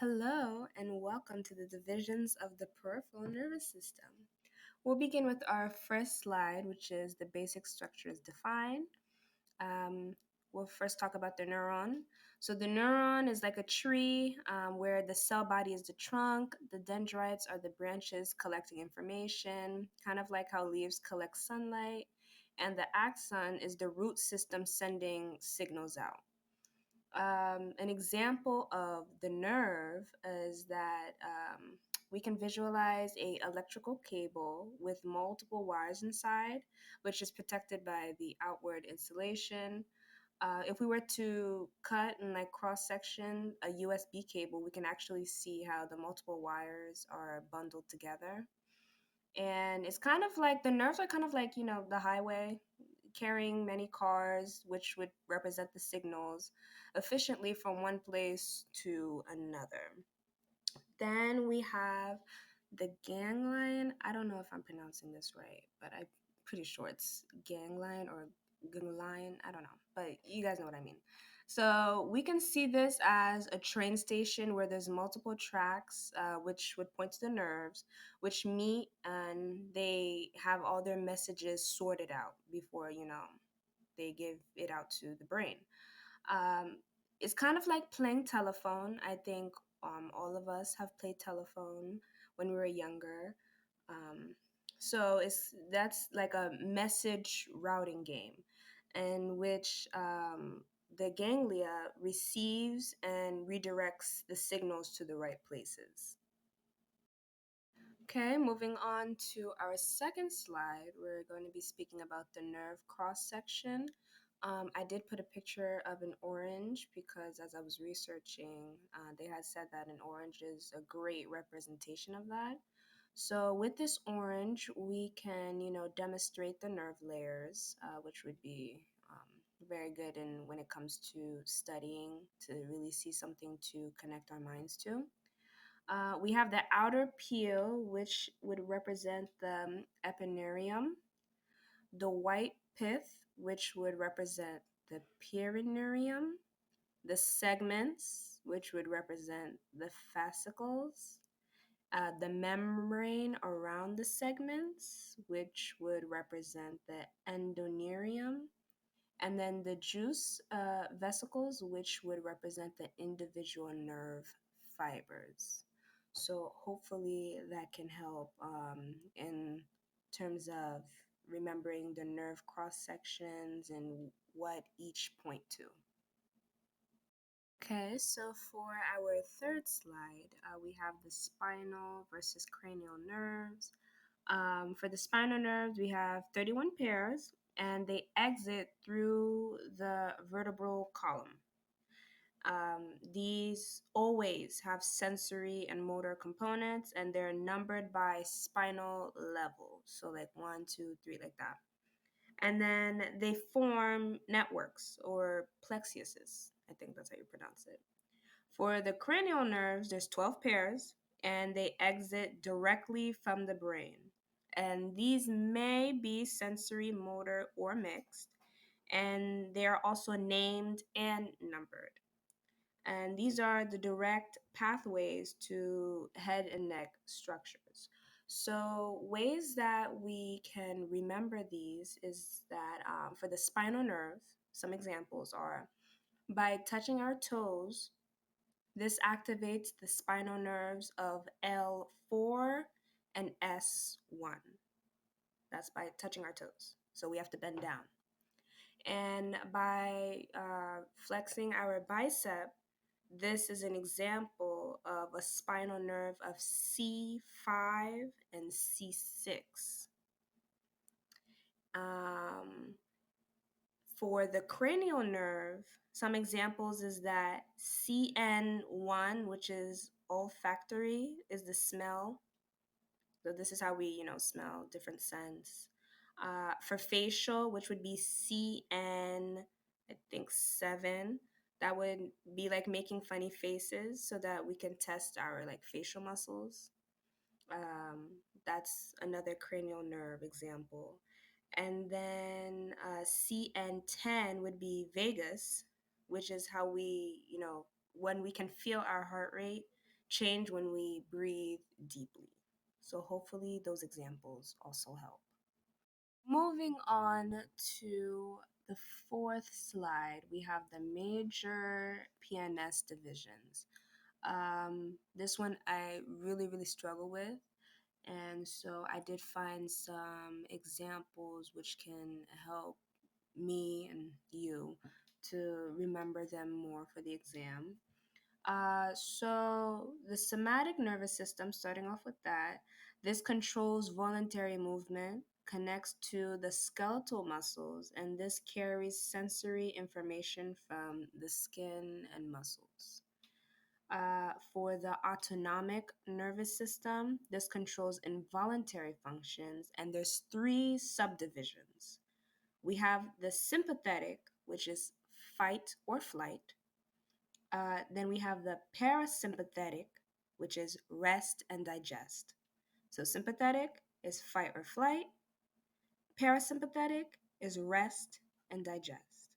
Hello, and welcome to the divisions of the peripheral nervous system. We'll begin with our first slide, which is the basic structures defined. Um, we'll first talk about the neuron. So, the neuron is like a tree where the cell body is the trunk, the dendrites are the branches collecting information, kind of like how leaves collect sunlight, and the axon is the root system sending signals out. An example of the nerve is that we can visualize a electrical cable with multiple wires inside, which is protected by the outward insulation. If we were to cut and like cross section a USB cable, we can actually see how the multiple wires are bundled together. And it's kind of like the nerves are kind of like, the highway carrying many cars, which would represent the signals efficiently from one place to another. Then we have the ganglion. I don't know if I'm pronouncing this right, but I'm pretty sure it's ganglion or ganglion. I don't know, but you guys know what I mean. So we can see this as a train station where there's multiple tracks, which would point to the nerves, which meet and they have all their messages sorted out before they give it out to the brain. Um, it's kind of like playing telephone. I think all of us have played telephone when we were younger. Um, so that's like a message routing game in which the ganglia receives and redirects the signals to the right places. Okay, moving on to our second slide, we're going to be speaking about the nerve cross section. I did put a picture of an orange because as I was researching, they had said that an orange is a great representation of that. So with this orange, we can, demonstrate the nerve layers, which would be very good in when it comes to studying to really see something to connect our minds to. We have the outer peel, which would represent the epineurum, the white pith, which would represent the perineurium, the segments, which would represent the fascicles, the membrane around the segments, which would represent the endoneurium, and then the juice vesicles, which would represent the individual nerve fibers. So hopefully that can help in terms of remembering the nerve cross sections and what each point to. Okay, so for our third slide, we have the spinal versus cranial nerves. For the spinal nerves, we have 31 pairs and they exit through the vertebral column. These always have sensory and motor components and they're numbered by spinal level. So, like one, two, three, like that. And then they form networks or plexuses. I think that's how you pronounce it. For the cranial nerves, there's 12 pairs and they exit directly from the brain. And these may be sensory, motor, or mixed. And they are also named and numbered. And these are the direct pathways to head and neck structures. So, ways that we can remember these is that for the spinal nerve, some examples are by touching our toes, this activates the spinal nerves of L4 and S1. That's by touching our toes. So we have to bend down. And by flexing our bicep, this is an example of a spinal nerve of C5 and C6. Um, for the cranial nerve, some examples is that CN1, which is olfactory, is the smell. So this is how we, smell different scents. For facial, which would be CN, I think 7, that would be like making funny faces so that we can test our like facial muscles. That's another cranial nerve example. And then CN10 would be vagus, which is how we, when we can feel our heart rate change when we breathe deeply. So hopefully those examples also help. Moving on to the fourth slide, we have the major PNS divisions. This one I really struggle with. And so I did find some examples which can help me and you to remember them more for the exam. So the somatic nervous system, starting off with that, this controls voluntary movement, connects to the skeletal muscles, and this carries sensory information from the skin and muscles. For the autonomic nervous system, this controls involuntary functions, and there's three subdivisions. We have the sympathetic, which is fight or flight. Then we have the parasympathetic, which is rest and digest. So sympathetic is fight or flight. Parasympathetic is rest and digest.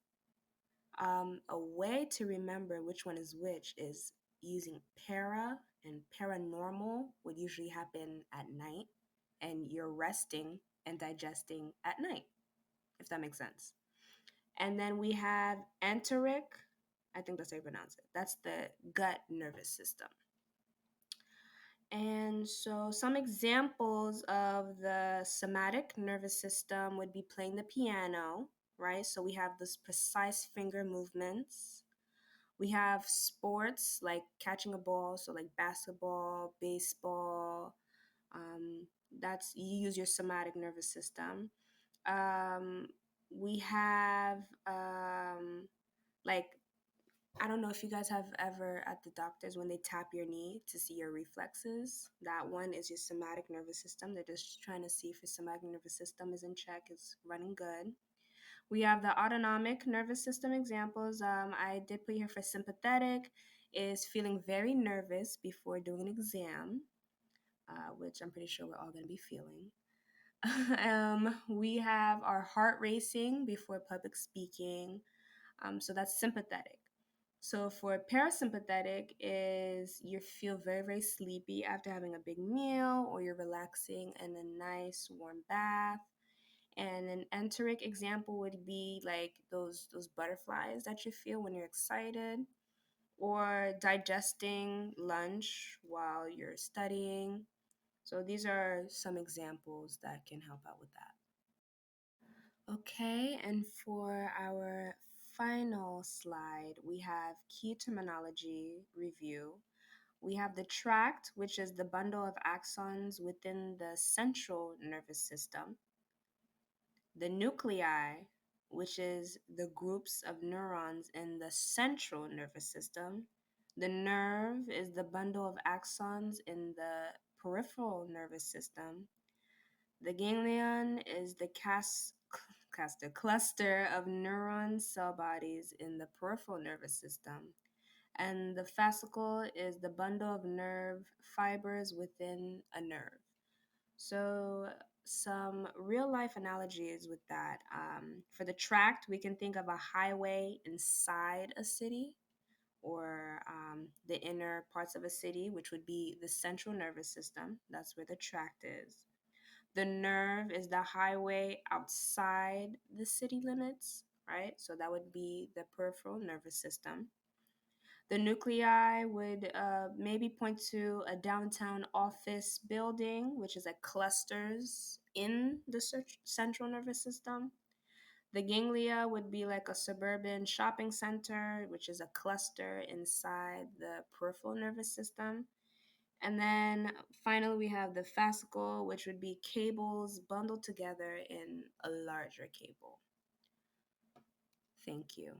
A way to remember which one is which is using para, and paranormal would usually happen at night, and you're resting and digesting at night, if that makes sense. And then we have enteric, I think that's how you pronounce it. That's the gut nervous system. And so some examples of the somatic nervous system would be playing the piano, right? So we have this precise finger movements. We have sports like catching a ball, so like basketball, baseball. That's you use your somatic nervous system. Um, we have like I don't know if you guys have ever at the doctors when they tap your knee to see your reflexes. That one is your somatic nervous system. They're just trying to see if your somatic nervous system is in check, is running good. We have the autonomic nervous system examples. I did put here for sympathetic is feeling very nervous before doing an exam, which I'm pretty sure we're all going to be feeling. We have our heart racing before public speaking. So that's sympathetic. So for parasympathetic is you feel very sleepy after having a big meal, or you're relaxing in a nice warm bath. And an enteric example would be like those butterflies that you feel when you're excited, or digesting lunch while you're studying. So these are some examples that can help out with that. Okay, and for our final slide, we have key terminology review. We have the tract, which is the bundle of axons within the central nervous system. The nuclei, which is the groups of neurons in the central nervous system. The nerve is the bundle of axons in the peripheral nervous system. The ganglion is the cluster of neuron cell bodies in the peripheral nervous system. And the fascicle is the bundle of nerve fibers within a nerve. So, some real life analogies with that. For the tract, we can think of a highway inside a city, or the inner parts of a city, which would be the central nervous system. That's where the tract is. The nerve is the highway outside the city limits, right? So that would be the peripheral nervous system. The nuclei would maybe point to a downtown office building, which is like clusters in the central nervous system. The ganglia would be like a suburban shopping center, which is a cluster inside the peripheral nervous system. And then finally, we have the fascicle, which would be cables bundled together in a larger cable. Thank you.